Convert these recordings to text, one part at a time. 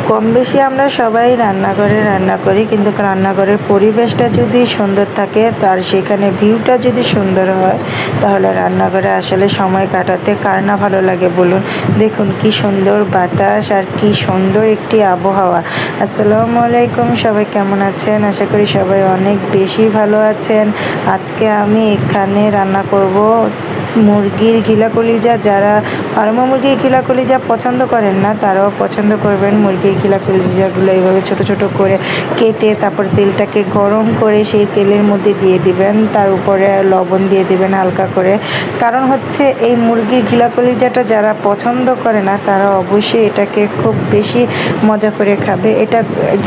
কম বেশি আমরা সবাই রান্নাঘরে রান্না করি, কিন্তু রান্নাঘরের পরিবেশটা যদি সুন্দর থাকে তার সেখানে ভিউটা যদি সুন্দর হয় তাহলে রান্নাঘরে আসলে সময় কাটাতে কার না ভালো লাগে বলুন। দেখুন কি সুন্দর বাতাস আর কি সুন্দর একটি আবহাওয়া। আসসালামু আলাইকুম, সবাই কেমন আছেন? আশা করি সবাই অনেক বেশি ভালো আছেন। আজকে আমি এখানে রান্না করব মুরগির ঘিলা কলিজা। যারা ফার্মা মুরগির ঘিলা কলিজা পছন্দ করেন না তারাও পছন্দ করবেন। মুরগির ঘিলা কলিজাগুলো এইভাবে ছোট ছোট করে কেটে তারপর তেলটাকে গরম করে সেই তেলের মধ্যে দিয়ে দিবেন, তার উপরে লবণ দিয়ে দিবেন হালকা করে। কারণ হচ্ছে এই মুরগির ঘিলা কলিজাটা যারা পছন্দ করে না তারা অবশ্যই এটাকে খুব বেশি মজা করে খাবে। এটা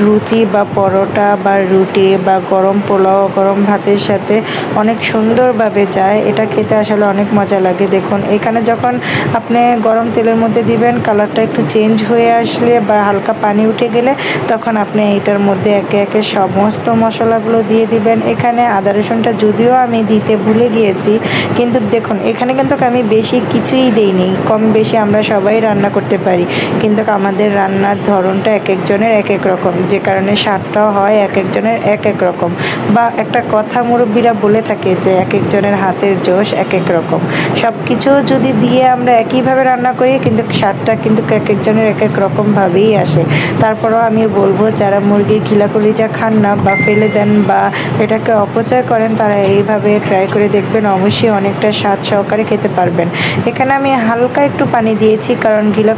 লুচি বা পরোটা বা রুটি বা গরম পোলাও, গরম ভাতের সাথে অনেক সুন্দরভাবে যায়। এটা খেতে আসলে অনেক মজা লাগে। দেখুন এখানে যখন আপনি গরম তেলের মধ্যে দিবেন, কালারটা একটু চেঞ্জ হয়ে আসলে বা হালকা পানি উঠে গেলে তখন আপনি এটার মধ্যে একে একে সমস্ত মশলাগুলো দিয়ে দিবেন। এখানে আদা রসুনটা যদিও আমি দিতে ভুলে গিয়েছি, কিন্তু দেখুন এখানে কিন্তু আমি বেশি কিছুই দিইনি। কম বেশি আমরা সবাই রান্না করতে পারি, কিন্তু আমাদের রান্নার ধরনটা এক একজনের এক এক রকম, যে কারণে স্বাদটাও হয় এক একজনের এক এক রকম। বা একটা কথা মুরব্বীরা বলে থাকে যে এক একজনের হাতের জোশ এক এক রকম। সব কিছু যদি দিয়ে আমরা একইভাবে রান্না করি কিন্তু স্বাদটা কিন্তু এক একজনের এক এক রকমভাবেই আসে। তারপরেও আমি বলবো যারা মুরগির ঘিলা কলিজা খান না বা ফেলে দেন বা এটাকে অপচয় করেন তারা এইভাবে ট্রাই করে দেখবেন, অবশ্যই অনেকটা স্বাদ সহকারে খেতে পারবেন। এখানে আমি হালকা একটু পানি দিয়েছি, কারণ ঘিলা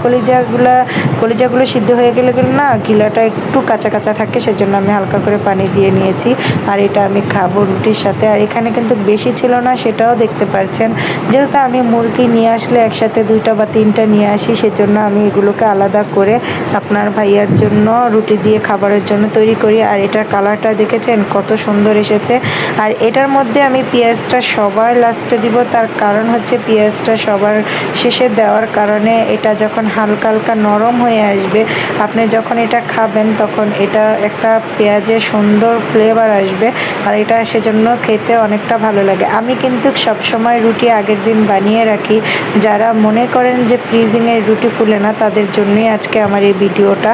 কলিজাগুলো সিদ্ধ হয়ে গেলে না ঘিলাটা একটু কাঁচা কাঁচা থাকে, সেজন্য আমি হালকা করে পানি দিয়ে নিয়েছি। আর এটা আমি খাবো রুটির সাথে। আর এখানে কিন্তু বেশি ছিল না সেটাও দেখতে পাচ্ছেন। যেহেতু আমি মুরগি নিয়ে আসলে একসাথে 2টা বা 3টা নিয়ে আসি, সেজন্য আমি এগুলোকে আলাদা করে আপনার ভাইয়ার জন্য রুটি দিয়ে খাবারের জন্য তৈরি করি। আর এটার কালারটা দেখেছেন কত সুন্দর এসেছে। আর এটার মধ্যে আমি পেঁয়াজটা সবার লাস্টে দিব, তার কারণ হচ্ছে পেঁয়াজটা সবার শেষে দেওয়ার কারণে এটা যখন হালকা হালকা নরম হয়ে আসবে, আপনি যখন এটা খাবেন তখন এটা একটা পেঁয়াজের সুন্দর ফ্লেভার আসবে। আর এটা সেজন্য খেতে অনেকটা ভালো লাগে। আমি কিন্তু সবসময় রুটি আগের দিন বানিয়ে রাখি। যারা মনে করেন যে ফ্রিজিংয়ের রুটি ফুলে না তাদের জন্যই আজকে আমার এই ভিডিওটা।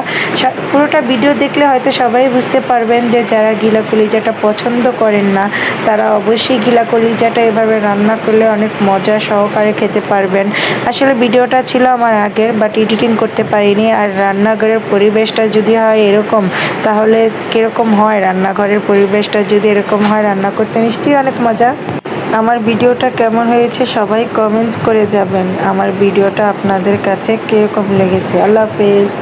পুরোটা ভিডিও দেখলে হয়তো সবাই বুঝতে পারবেন যে যারা ঘিলা কলিজাটা পছন্দ করেন না তারা অবশ্যই ঘিলা কলিজাটা এভাবে রান্না করলে অনেক মজা সহকারে খেতে পারবেন। আসলে ভিডিওটা ছিল আমার আগের, বাট এডিটিং করতে পারিনি। আর রান্নাঘরের পরিবেশটা যদি হয় এরকম তাহলে কীরকম হয়, রান্নাঘরের পরিবেশটা যদি এরকম হয় রান্না করতে নিশ্চয়ই অনেক মজা। আমার ভিডিওটা কেমন হয়েছে সবাই কমেন্টস করে যাবেন। আমার ভিডিওটা আপনাদের কাছে কীরকম লেগেছে। আল্লাহ হাফেজ।